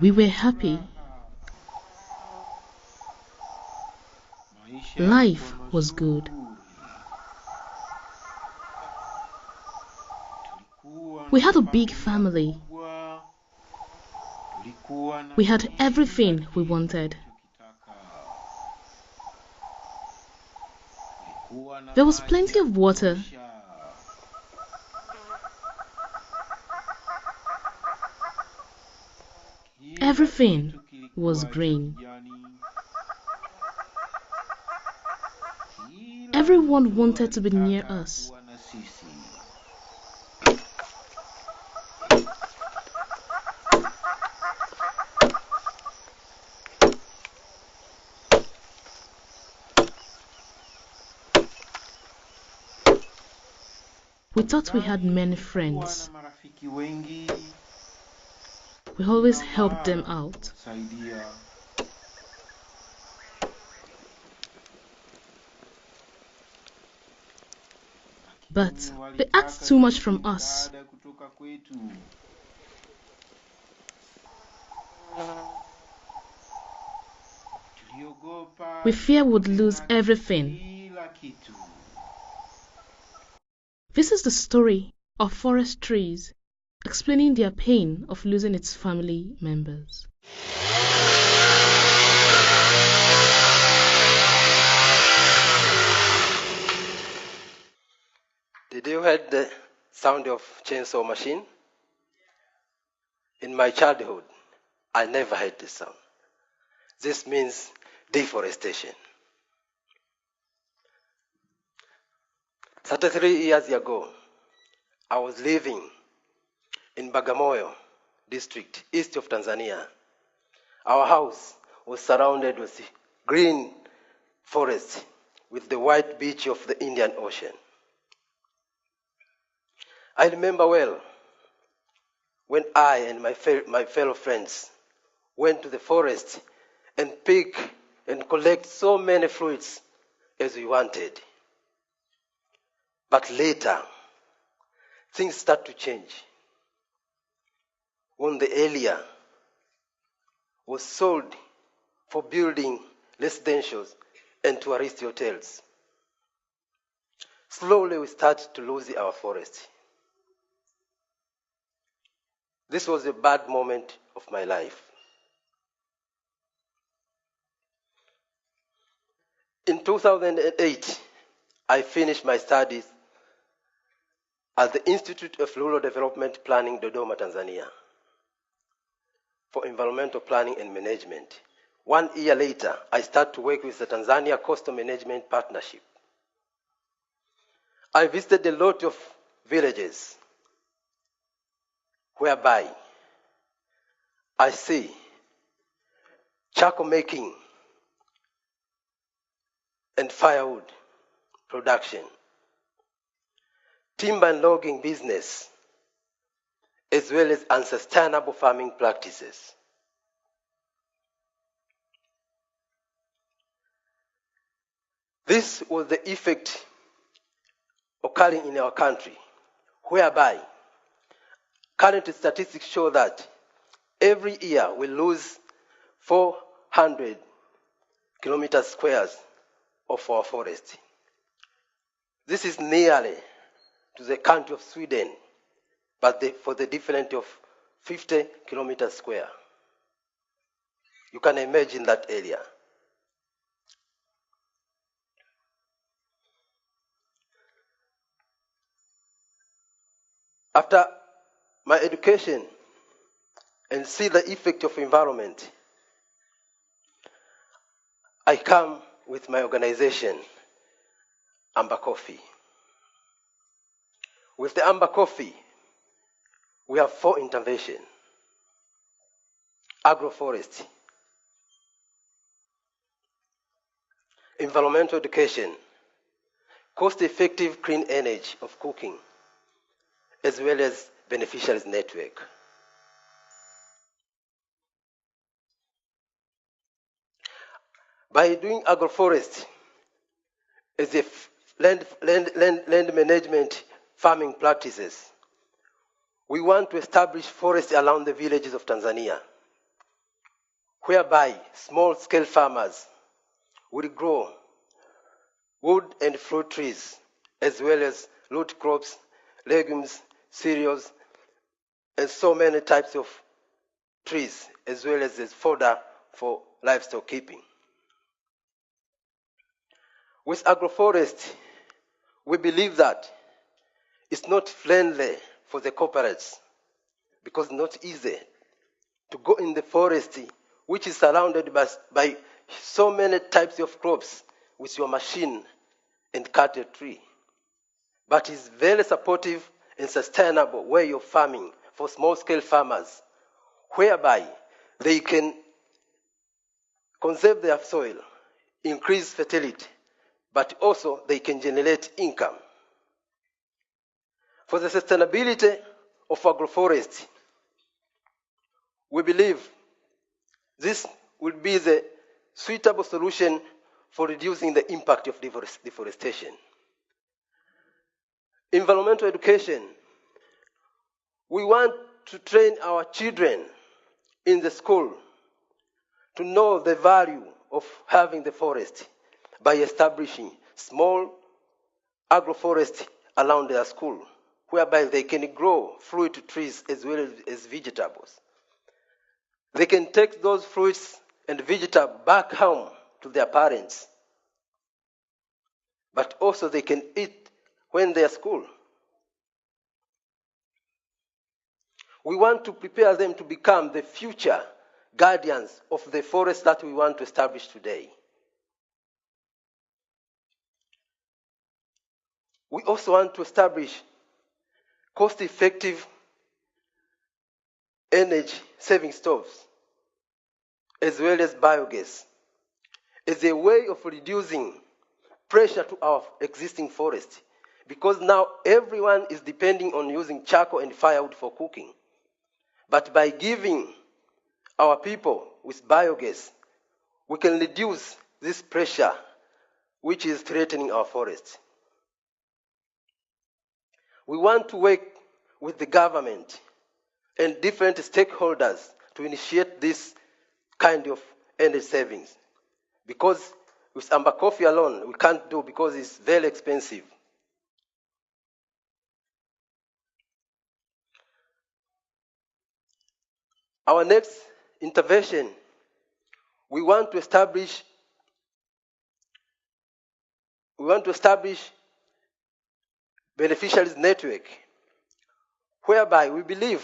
We were happy. Life was good. We had a big family. We had everything we wanted. There was plenty of water. Everything was green. Everyone wanted to be near us. We thought we had many friends. We always helped them out. But they asked too much from us. We fear we'd lose everything. This is the story of forest trees, explaining their pain of losing its family members. Did you hear the sound of chainsaw machine? In my childhood, I never heard this sound. This means deforestation. 33 years ago, I was living in Bagamoyo district, east of Tanzania. Our house was surrounded with green forest with the white beach of the Indian Ocean. I remember well when I and my fellow friends went to the forest and pick and collect so many fruits as we wanted. But later, things start to change. When the area was sold for building residentials and tourist hotels, slowly we start to lose our forest. This was a bad moment of my life. In 2008, I finished my studies at the Institute of Rural Development Planning, Dodoma, Tanzania, for environmental planning and management. 1 year later, I started to work with the Tanzania Coastal Management Partnership. I visited a lot of villages whereby I see charcoal making and firewood production, timber and logging business, as well as unsustainable farming practices. This was the effect occurring in our country, whereby current statistics show that every year we lose 400 kilometers squares of our forest. This is nearly to the country of Sweden, but for the difference of 50 kilometers square. You can imagine that area. After my education and see the effect of environment, I come with my organization, Ambakofi. With the Ambakofi, we have 4 interventions: agroforestry, environmental education, cost-effective clean energy of cooking, as well as beneficiaries network. By doing agroforestry as a land management farming practices, we want to establish forests around the villages of Tanzania whereby small-scale farmers will grow wood and fruit trees, as well as root crops, legumes, cereals, and so many types of trees, as well as fodder for livestock keeping. With agroforestry, we believe that it's not friendly for the corporates because it's not easy to go in the forest which is surrounded by so many types of crops with your machine and cut a tree. But it's very supportive and sustainable way of farming for small-scale farmers, whereby they can conserve their soil, increase fertility, but also they can generate income. For the sustainability of agroforestry, we believe this will be the suitable solution for reducing the impact of deforestation. Environmental education. We want to train our children in the school to know the value of having the forest by establishing small agroforestry around their school, whereby they can grow fruit trees as well as vegetables. They can take those fruits and vegetables back home to their parents, but also they can eat when they are at school. We want to prepare them to become the future guardians of the forest that we want to establish today. We also want to establish cost-effective energy-saving stoves, as well as biogas, as a way of reducing pressure to our existing forest, because now everyone is depending on using charcoal and firewood for cooking. But by giving our people with biogas, we can reduce this pressure which is threatening our forests. We want to work with the government and different stakeholders to initiate this kind of energy savings, because with Ambakofi alone we can't do, because it's very expensive. Our next intervention, we want to establish beneficiaries network, whereby we believe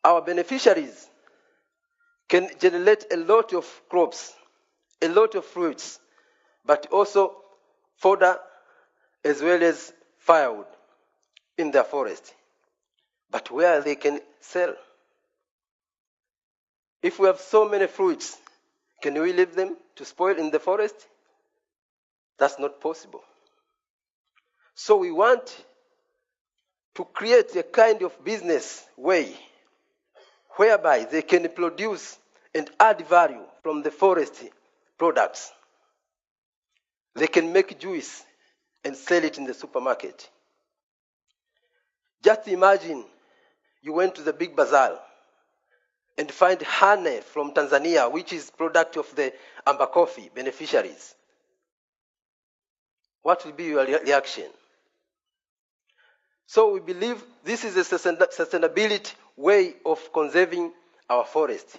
our beneficiaries can generate a lot of crops, a lot of fruits, but also fodder as well as firewood in their forest, but where they can sell. If we have so many fruits, can we leave them to spoil in the forest? That's not possible. So we want to create a kind of business way whereby they can produce and add value from the forest products. They can make juice and sell it in the supermarket. Just imagine you went to the big bazaar and find honey from Tanzania, which is product of the Ambakofi beneficiaries. What will be your reaction? So we believe this is a sustainability way of conserving our forest.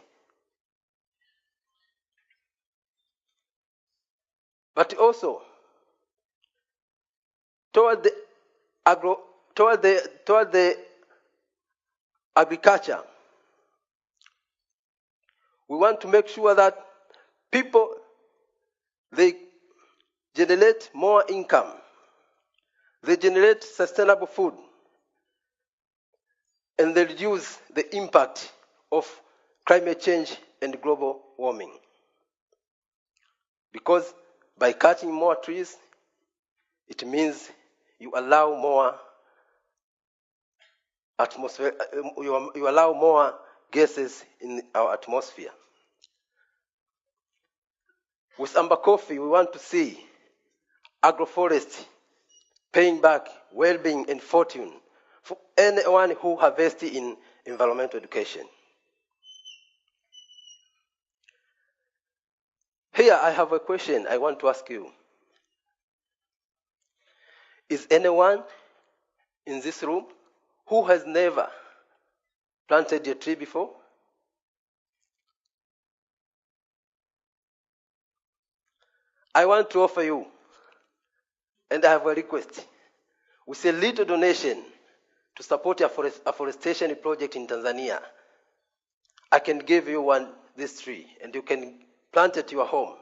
But also, toward the agriculture, we want to make sure that people, they generate more income, they generate sustainable food, and they reduce the impact of climate change and global warming. Because by cutting more trees, it means you allow more atmosphere, you allow more gases in our atmosphere. With Ambakofi, we want to see agroforestry paying back well-being and fortune for anyone who invests in environmental education. Here I have a question I want to ask you. Is anyone in this room who has never planted a tree before? I want to offer you, and I have a request. With a little donation to support a afforestation project in Tanzania, I can give you this tree, and you can plant it at your home.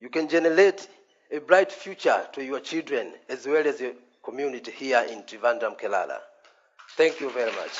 You can generate a bright future to your children as well as your community here in Trivandrum, Kelala. Thank you very much.